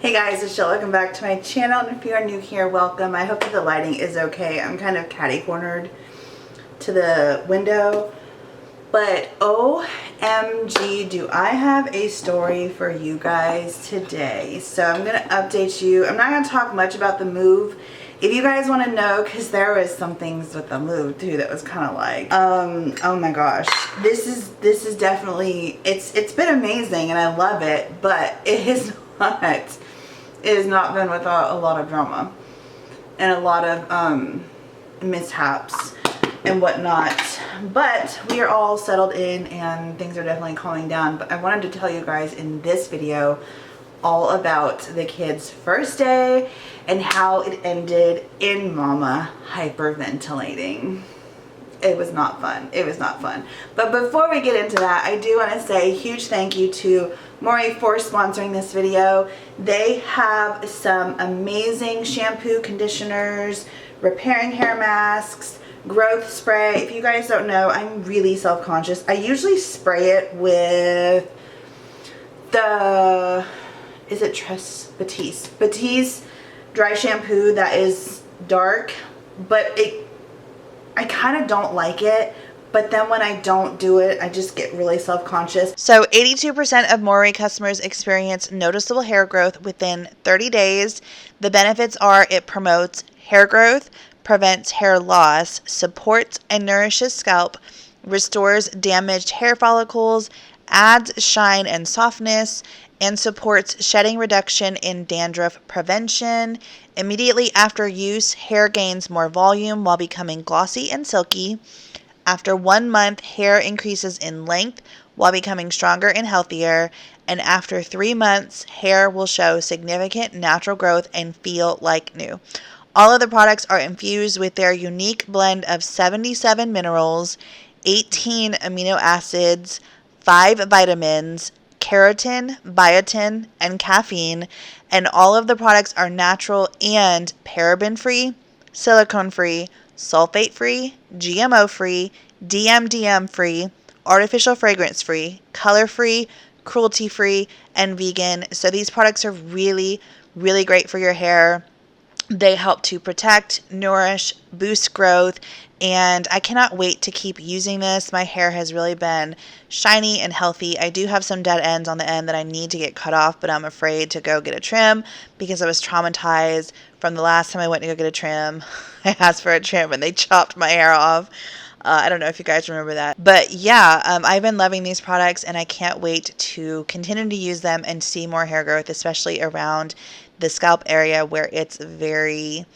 Hey guys, it's Jill. Welcome back to my channel, and if you are new here, welcome. I hope that the lighting is okay. I'm kind of catty-cornered to the window, but OMG, do I have a story for you guys today. So I'm going to update you. I'm not going to talk much about the move. If you guys want to know, because there was some things with the move too that was kind of like, oh my gosh, this is definitely, it's been amazing and I love it, but it has not been without a lot of drama and a lot of mishaps and whatnot. But we are all settled in and things are definitely calming down. But I wanted to tell you guys in this video all about the kids' first day and how it ended in mama hyperventilating. It was not fun. It was not fun. But before we get into that, I do want to say a huge thank you to Maury for sponsoring this video. They have some amazing shampoo, conditioners, repairing hair masks, growth spray. If you guys don't know, I'm really self-conscious. I usually spray it with the, is it Batiste dry shampoo that is dark, but I kind of don't like it. But then when I don't do it, I just get really self-conscious. So 82% of Maury customers experience noticeable hair growth within 30 days. The benefits are it promotes hair growth, prevents hair loss, supports and nourishes scalp, restores damaged hair follicles, adds shine and softness, and supports shedding reduction in dandruff prevention. Immediately after use, hair gains more volume while becoming glossy and silky. After 1 month, hair increases in length while becoming stronger and healthier. And after 3 months, hair will show significant natural growth and feel like new. All of the products are infused with their unique blend of 77 minerals, 18 amino acids, 5 vitamins, keratin, biotin, and caffeine, and all of the products are natural and paraben-free, silicone-free, sulfate-free, GMO-free, DMDM-free, artificial fragrance-free, color-free, cruelty-free, and vegan. So these products are really, really great for your hair. They help to protect, nourish, boost growth, and I cannot wait to keep using this. My hair has really been shiny and healthy. I do have some dead ends on the end that I need to get cut off, but I'm afraid to go get a trim because I was traumatized from the last time I went to go get a trim. I asked for a trim and they chopped my hair off. I don't know if you guys remember that. But yeah, I've been loving these products and I can't wait to continue to use them and see more hair growth, especially around the scalp area where it's very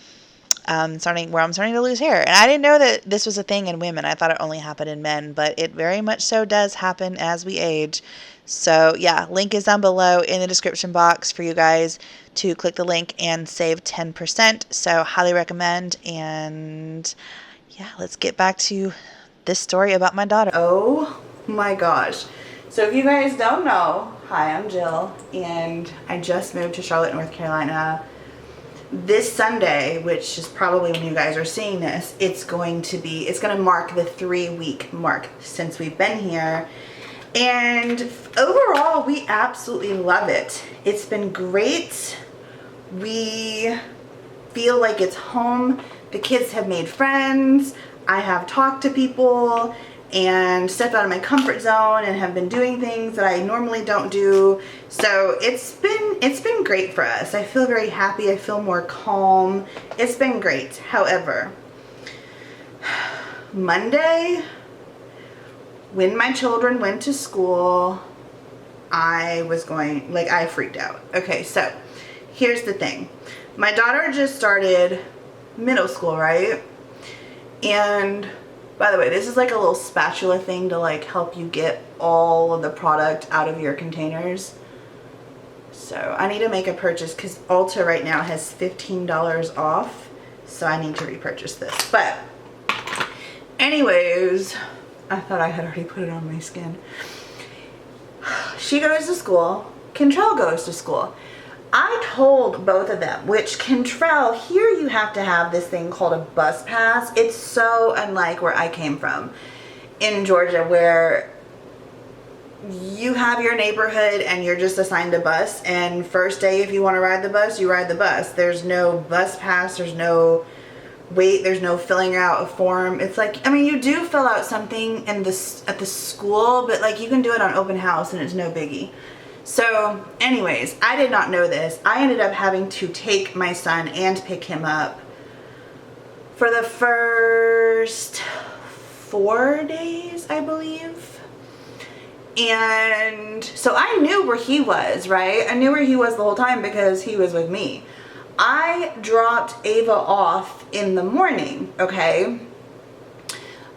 I'm starting to lose hair. And I didn't know that this was a thing in women. I thought it only happened in men, but it very much so does happen as we age. So yeah, link is down below in the description box for you guys to click the link and save 10%. So highly recommend. And yeah, let's get back to this story about my daughter. Oh my gosh. So if you guys don't know, hi, I'm Jill, and I just moved to Charlotte, North Carolina. This Sunday, which is probably when you guys are seeing this, it's going to mark the 3-week mark since we've been here. And overall, we absolutely love it. It's been great. We feel like it's home. The kids have made friends. I have talked to people and stepped out of my comfort zone and have been doing things that I normally don't do. So it's been great for us. I feel very happy. I feel more calm. It's been great. However, Monday, when my children went to school, I freaked out. Okay, so here's the thing. My daughter just started middle school, right? And by the way, this is like a little spatula thing to like help you get all of the product out of your containers. So I need to make a purchase because Ulta right now has $15 off. So I need to repurchase this. But anyways, I thought I had already put it on my skin. She goes to school. Kentrell goes to school. I told both of them, which Kentrell, here you have to have this thing called a bus pass. It's so unlike where I came from in Georgia, where you have your neighborhood and you're just assigned a bus, and first day if you want to ride the bus, you ride the bus. There's no bus pass, there's no wait, there's no filling out a form. It's like, I mean, you do fill out something at the school, but like you can do it on open house and it's no biggie. So anyways, I did not know this. I ended up having to take my son and pick him up for the first 4 days, I believe. And so I knew where he was, right? I knew where he was the whole time because he was with me. I dropped Ava off in the morning, okay?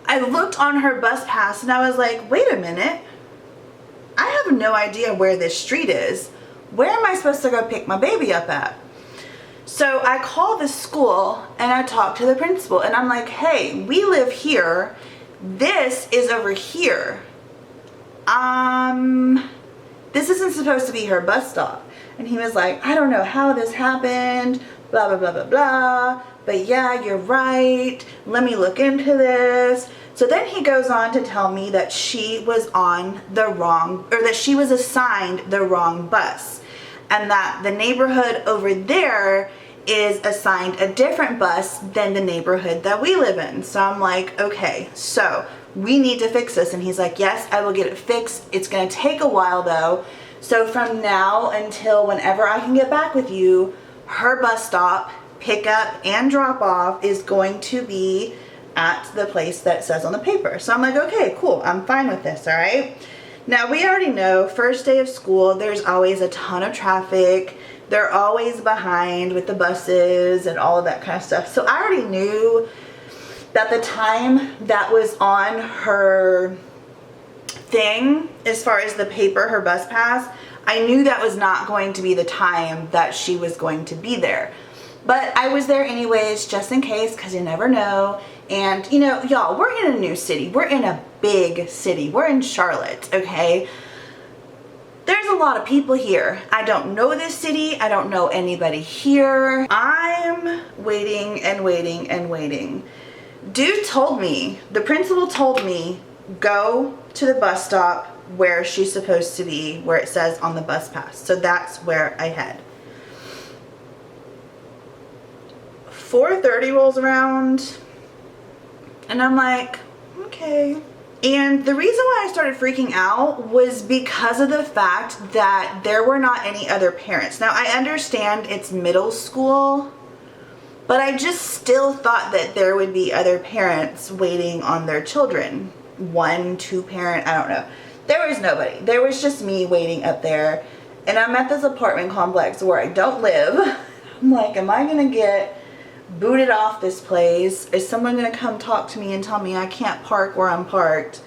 I looked on her bus pass and I was like, wait a minute. I have no idea where this street is. Where am I supposed to go pick my baby up at? So I called the school and I talked to the principal and I'm like, hey, we live here. This is over here. This isn't supposed to be her bus stop. And he was like, I don't know how this happened, blah, blah, blah, blah, blah. But yeah, you're right. Let me look into this. So then he goes on to tell me that she was on the wrong, or that she was assigned the wrong bus. And that the neighborhood over there is assigned a different bus than the neighborhood that we live in. So I'm like, okay, so we need to fix this. And he's like, yes, I will get it fixed. It's gonna take a while though. So from now until whenever I can get back with you, her bus stop, pickup and drop off is going to be at the place that says on the paper. So I'm like, okay, cool, I'm fine with this, all right? Now we already know first day of school, there's always a ton of traffic. They're always behind with the buses and all of that kind of stuff. So I already knew that the time that was on her thing, as far as the paper, her bus pass, I knew that was not going to be the time that she was going to be there. But I was there anyways, just in case, because you never know. And you know, y'all, we're in a new city. We're in a big city. We're in Charlotte, okay? There's a lot of people here. I don't know this city. I don't know anybody here. I'm waiting and waiting and waiting. Dude told me, the principal told me, go to the bus stop where she's supposed to be, where it says on the bus pass. So that's where I head. 4:30 rolls around and I'm like, okay. And the reason why I started freaking out was because of the fact that there were not any other parents. Now I understand it's middle school, but I just still thought that there would be other parents waiting on their children. 1, 2 parent, I don't know. There was nobody. There was just me waiting up there. And I'm at this apartment complex where I don't live. I'm like, am I gonna get booted off this place? Is someone gonna come talk to me and tell me I can't park where I'm parked?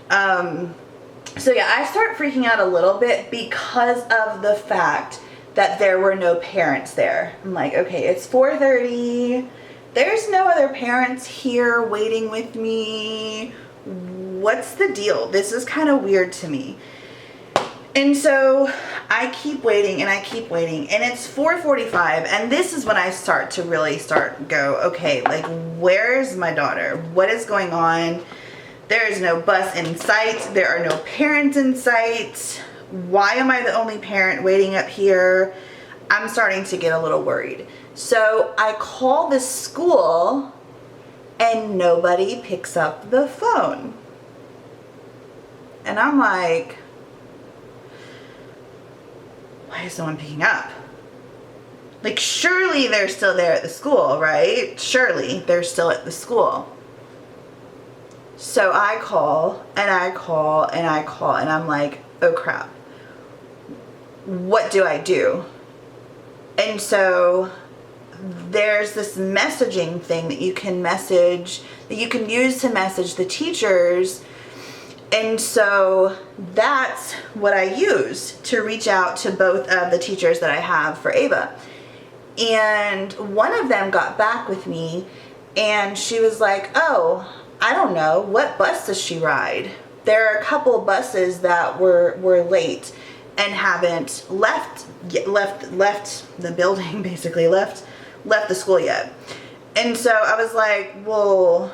So yeah, I start freaking out a little bit because of the fact that there were no parents there. I'm like, okay, it's 4:30. There's no other parents here waiting with me. What's the deal? This is kind of weird to me. And so I keep waiting and I keep waiting, and it's 4:45, and this is when I start to really go, okay, like, where's my daughter? What is going on? There is no bus in sight. There are no parents in sight. Why am I the only parent waiting up here? I'm starting to get a little worried. So I call the school and nobody picks up the phone. And I'm like, why is no one picking up? Like, surely they're still there at the school, right? Surely they're still at the school. So I call and I call and I call and I'm like, oh crap. What do I do? And so there's this messaging thing that you can use to message the teachers. And so that's what I use to reach out to both of the teachers that I have for Ava. And one of them got back with me and she was like, oh, I don't know, what bus does she ride? There are a couple buses that were late and haven't left the building, basically left the school yet. And so I was like, well,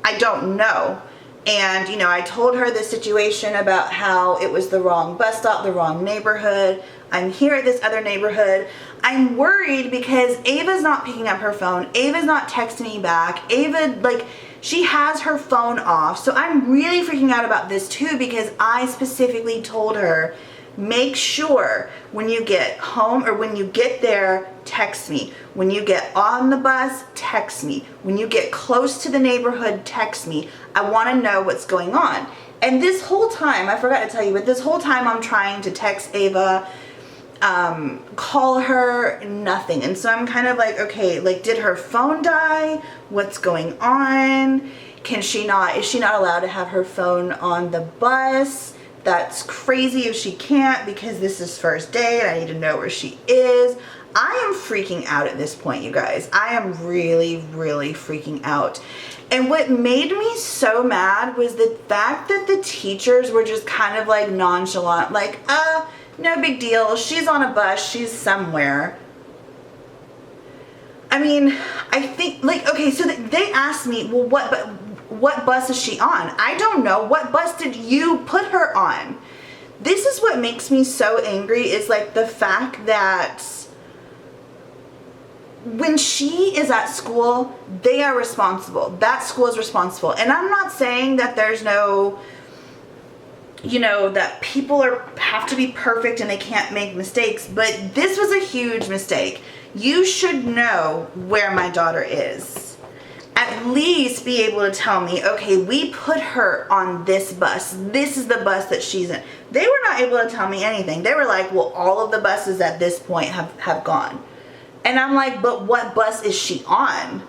I don't know. And, you know, I told her the situation about how it was the wrong bus stop, the wrong neighborhood. I'm here at this other neighborhood. I'm worried because Ava's not picking up her phone. Ava's not texting me back. Ava, like, she has her phone off. So I'm really freaking out about this too, because I specifically told her, make sure when you get home or when you get there, text me. When you get on the bus, text me. When you get close to the neighborhood, text me. I want to know what's going on. And this whole time, I forgot to tell you, but this whole time I'm trying to text Ava, call her, nothing. And so I'm kind of like, okay, like, did her phone die? What's going on? Is she not allowed to have her phone on the bus? That's crazy if she can't, because this is first day and I need to know where she is. I am freaking out at this point, you guys. I am really, really freaking out. And what made me so mad was the fact that the teachers were just kind of like nonchalant, like, no big deal. She's on a bus. She's somewhere. I mean, I think, like, okay, so they asked me, well, what bus is she on? I don't know. What bus did you put her on? This is what makes me so angry, is like the fact that when she is at school, they are responsible. That school is responsible. And I'm not saying that there's no, you know, that people have to be perfect and they can't make mistakes, but this was a huge mistake. You should know where my daughter is. At least be able to tell me, okay, we put her on this bus. This is the bus that she's in. They were not able to tell me anything. They were like, well, all of the buses at this point have gone. And I'm like, but what bus is she on?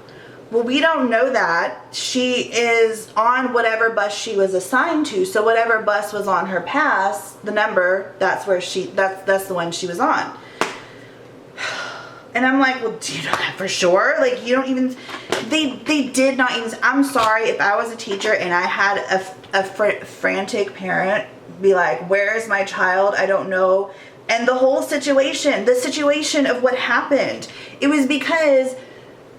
Well, we don't know that. She is on whatever bus she was assigned to. So whatever bus was on her pass, the number, that's the one she was on. And I'm like, well, do you know that for sure? Like, you don't even, they did not even, I'm sorry if I was a teacher and I had a frantic parent be like, where is my child? I don't know. And the whole situation, the situation of what happened, it was because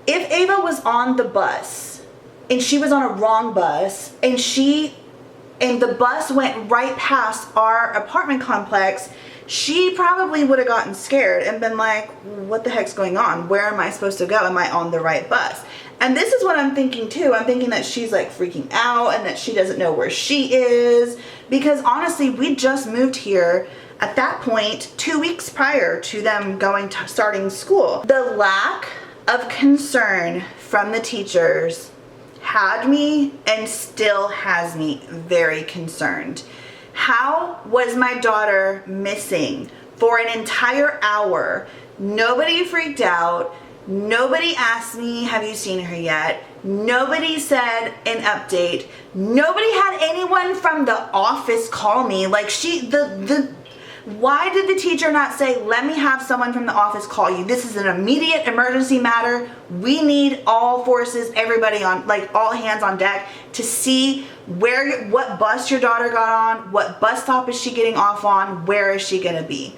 if Ava was on the bus and she was on a wrong bus and the bus went right past our apartment complex, she probably would have gotten scared and been like, what the heck's going on? Where am I supposed to go? Am I on the right bus? And this is what I'm thinking too. I'm thinking that she's like freaking out and that she doesn't know where she is, because honestly, we just moved here at that point 2 weeks prior to them starting school. The lack of concern from the teachers had me and still has me very concerned. How was my daughter missing for an entire hour? Nobody freaked out. Nobody asked me, have you seen her yet? Nobody said an update. Nobody had anyone from the office call me. Like, why did the teacher not say, let me have someone from the office call you? This is an immediate emergency matter. We need all forces, everybody on, like, all hands on deck to see what bus your daughter got on, what bus stop is she getting off on, where is she gonna be?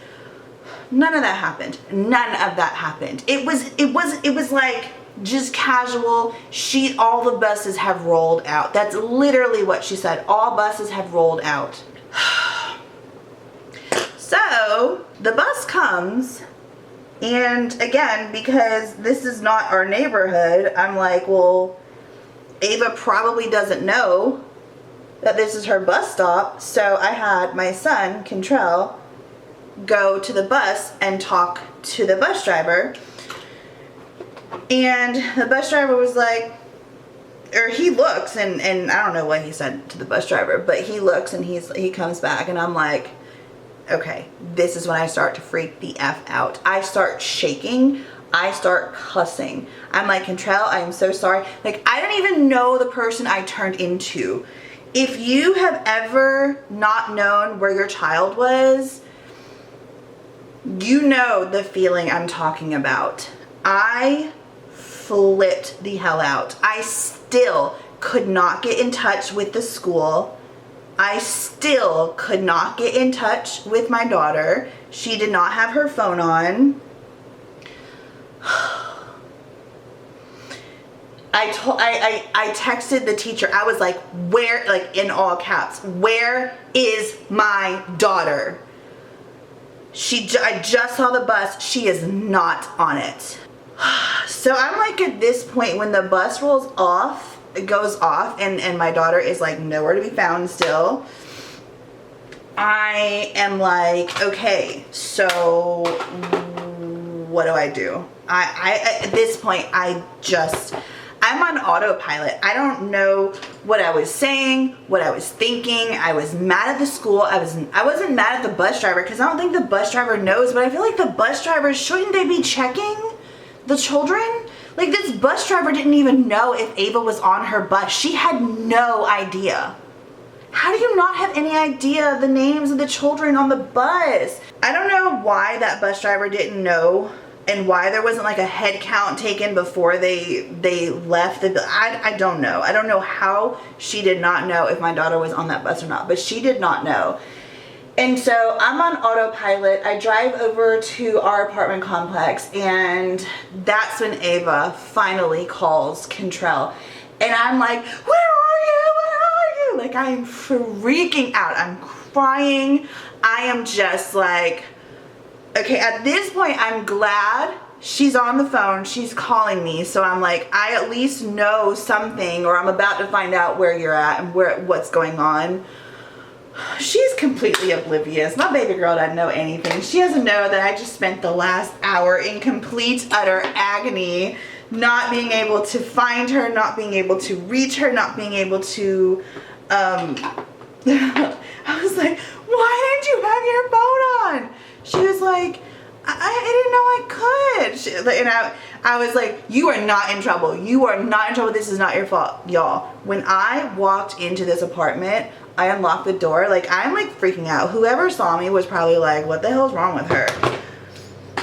None of that happened. None of that happened. It was like just casual. All the buses have rolled out. That's literally what she said. All buses have rolled out. So the bus comes, and again, because this is not our neighborhood, I'm like, well, Ava probably doesn't know that this is her bus stop. So I had my son, Kentrell, go to the bus and talk to the bus driver. And the bus driver was like, or he looks, and I don't know what he said to the bus driver, but he looks and he comes back, and I'm like, okay, this is when I start to freak the F out. I start shaking. I start cussing. I'm like, Kentrell, I am so sorry. Like, I don't even know the person I turned into. If you have ever not known where your child was, you know the feeling I'm talking about. I flipped the hell out. I still could not get in touch with the school. I still could not get in touch with my daughter. She did not have her phone I texted the teacher. I was like, where, like in all caps, where is my daughter? I just saw the bus. She is not on it. So I'm like at this point when the bus rolls off, it goes off and my daughter is like nowhere to be found still. I am like, okay, so what do I do? I at this point, I'm on autopilot. I don't know what I was saying, what I was thinking. I was mad at the school. I wasn't mad at the bus driver because I don't think the bus driver knows, but I feel like the bus driver, shouldn't they be checking the children? Like this bus driver didn't even know if Ava was on her bus. She had no idea. How do you not have any idea the names of the children on the bus? I don't know why that bus driver didn't know and why there wasn't like a head count taken before they left the, I don't know. I don't know how she did not know if my daughter was on that bus or not, but she did not know. And so I'm on autopilot. I drive over to our apartment complex and that's when Ava finally calls Contrell. And I'm like, where are you? Where are you? Like I am freaking out. I'm crying. I am just like, okay, at this point, I'm glad she's on the phone. She's calling me. So I'm like, I at least know something, or I'm about to find out where you're at and what's going on. She's completely oblivious. My baby girl doesn't know anything. She doesn't know that I just spent the last hour in complete, utter agony, not being able to find her, not being able to reach her, not being able to, I was like, why didn't you have your phone on? She was like, I didn't know I could. And I was like, you are not in trouble. You are not in trouble. This is not your fault, y'all. When I walked into this apartment, I unlocked the door. Like, I'm like freaking out. Whoever saw me was probably like, what the hell's wrong with her?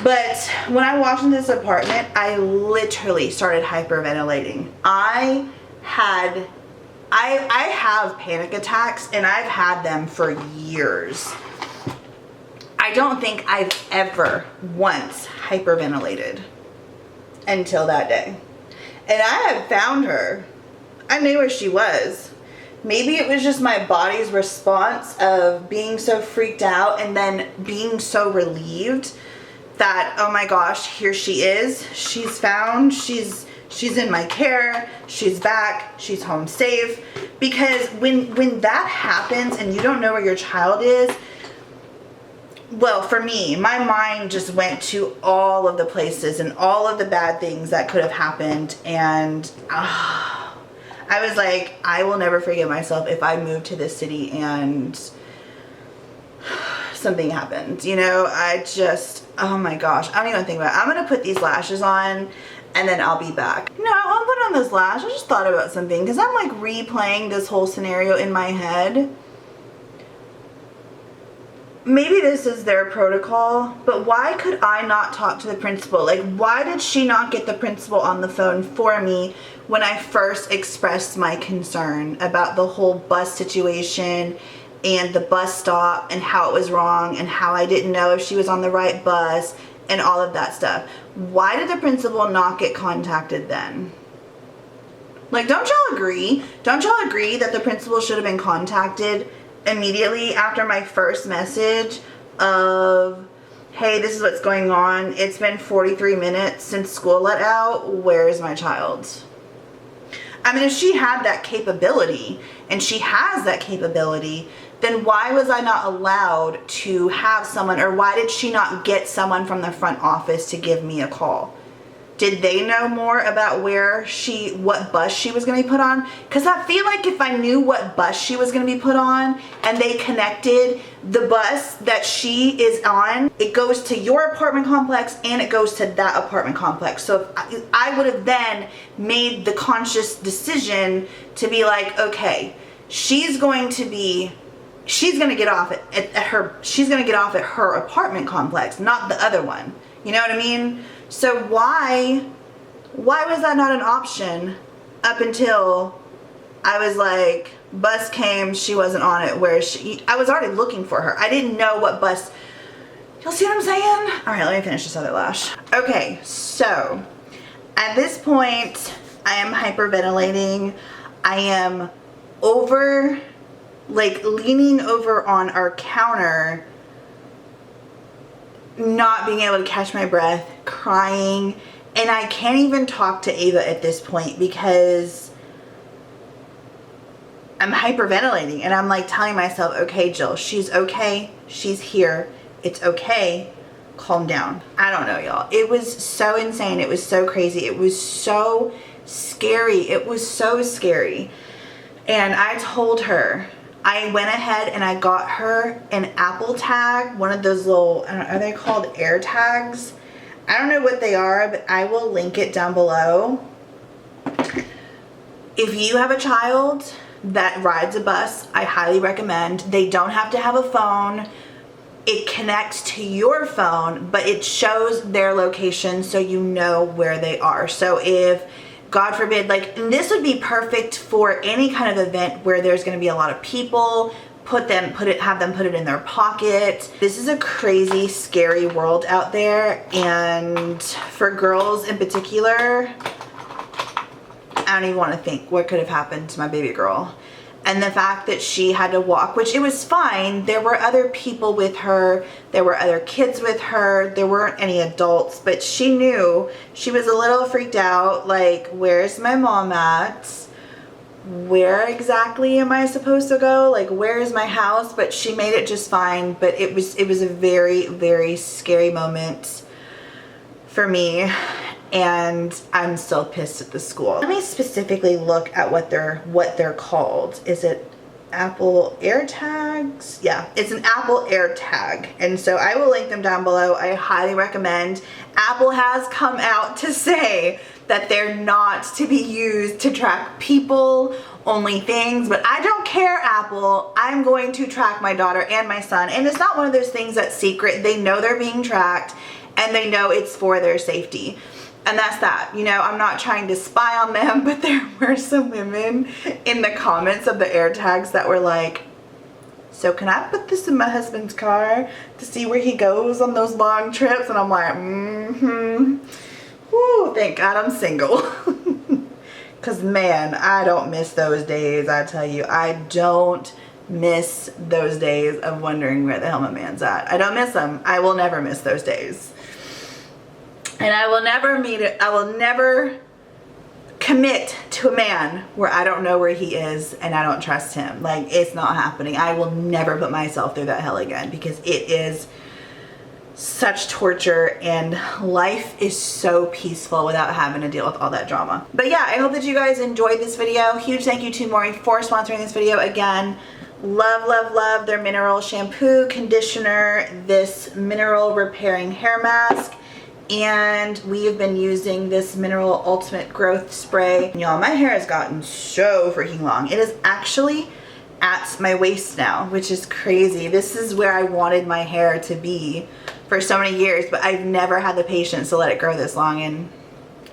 But when I walked into this apartment, I literally started hyperventilating. I have panic attacks and I've had them for years. I don't think I've ever once hyperventilated until that day. And I had found her. I knew where she was. Maybe it was just my body's response of being so freaked out and then being so relieved that, oh my gosh, here she is. She's found. She's in my care. She's back. She's home safe. Because when that happens and you don't know where your child is, well, for me, my mind just went to all of the places and all of the bad things that could have happened. And I was like, I will never forgive myself if I move to this city and something happened. You know, I just, oh my gosh, I don't even think about it. I'm going to put these lashes on and then I'll be back. No, I'll put on this lash. I just thought about something because I'm like replaying this whole scenario in my head. Maybe this is their protocol, but why could I not talk to the principal? Like, why did she not get the principal on the phone for me when I first expressed my concern about the whole bus situation and the bus stop and how it was wrong and how I didn't know if she was on the right bus and all of that stuff? Why did the principal not get contacted then? Like, don't y'all agree? Don't y'all agree that the principal should have been contacted immediately after my first message of, hey, this is what's going on. It's been 43 minutes since school let out. Where is my child? I mean, if she had that capability, and she has that capability, then why was I not allowed to have someone, or why did she not get someone from the front office to give me a call? Did they know more about what bus she was going to be put on? Because I feel like if I knew what bus she was going to be put on and they connected the bus that she is on, it goes to your apartment complex and it goes to that apartment complex. So if I would have then made the conscious decision to be like, okay, she's going to get off at her apartment complex, not the other one. You know what I mean? So why was that not an option up until I was like, bus came, she wasn't on it, I was already looking for her. I didn't know what bus, you'll see what I'm saying? All right, let me finish this other lash. Okay, so at this point, I am hyperventilating. I am leaning over on our counter, not being able to catch my breath, crying, and I can't even talk to Ava at this point because I'm hyperventilating, and I'm like telling myself, okay, Jill, she's okay, she's here, it's okay, calm down. I don't know, y'all. It was so insane. It was so crazy. It was so scary. It was so scary. And I told her, I went ahead and I got her an Apple tag, one of those little, I don't know, are they called air tags? I don't know what they are, but I will link it down below. If you have a child that rides a bus, I highly recommend. They don't have to have a phone. It connects to your phone, but it shows their location so you know where they are. So if, God forbid, like, and this would be perfect for any kind of event where there's going to be a lot of people, have them put it in their pocket. This is a crazy, scary world out there, and for girls in particular, I don't even want to think what could have happened to my baby girl. And the fact that she had to walk, which it was fine. There were other people with her. There were other kids with her. There weren't any adults, but she knew. She was a little freaked out, like, where's my mom at? Where exactly am I supposed to go? Like, where is my house? But she made it just fine. But it was a very, very scary moment for me. And I'm still pissed at the school. Let me specifically look at what they're called. Is it Apple AirTags? Yeah, it's an Apple AirTag. And so I will link them down below. I highly recommend. Apple has come out to say that they're not to be used to track people, only things, but I don't care, Apple. I'm going to track my daughter and my son. And it's not one of those things that's secret. They know they're being tracked and they know it's for their safety. And that's that. You know, I'm not trying to spy on them, but there were some women in the comments of the AirTags that were like, so can I put this in my husband's car to see where he goes on those long trips? And I'm like, Woo, thank God I'm single. Because, man, I don't miss those days, I tell you. I don't miss those days of wondering where the hell my man's at. I don't miss them. I will never miss those days. And I will never commit to a man where I don't know where he is and I don't trust him. Like, it's not happening. I will never put myself through that hell again because it is such torture and life is so peaceful without having to deal with all that drama. But yeah, I hope that you guys enjoyed this video. Huge thank you to Maury for sponsoring this video again. Love, love, love their mineral shampoo, conditioner, this mineral repairing hair mask. And we have been using this Mineral Ultimate Growth Spray. Y'all, my hair has gotten so freaking long. It is actually at my waist now, which is crazy. This is where I wanted my hair to be for so many years, but I've never had the patience to let it grow this long, and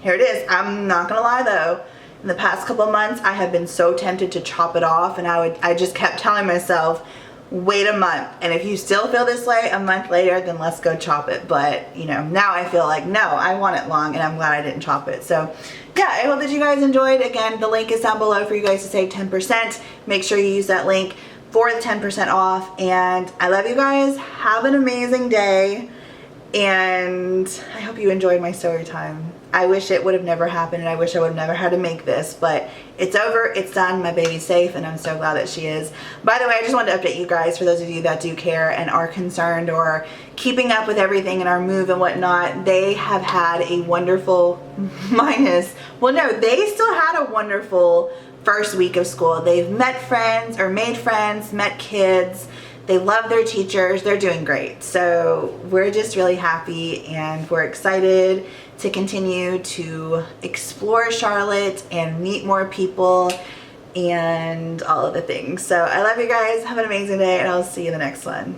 here it is. I'm not gonna lie though, in the past couple of months, I have been so tempted to chop it off, and I just kept telling myself, wait a month, and if you still feel this way a month later, then let's go chop it. But you know, now I feel like, no, I want it long, and I'm glad I didn't chop it. So yeah, I hope that you guys enjoyed. Again, the link is down below for you guys to save 10%. Make sure you use that link for the 10% off, and I love you guys. Have an amazing day, and I hope you enjoyed my story time. I wish it would have never happened, and I wish I would have never had to make this, but it's over, it's done, my baby's safe, and I'm so glad that she is. By the way, I just wanted to update you guys, for those of you that do care and are concerned or keeping up with everything in our move and whatnot. They have had a wonderful they still had a wonderful first week of school. They've met friends, or made friends, met kids. They love their teachers. They're doing great. So we're just really happy, and we're excited to continue to explore Charlotte and meet more people and all of the things. So I love you guys. Have an amazing day, and I'll see you in the next one.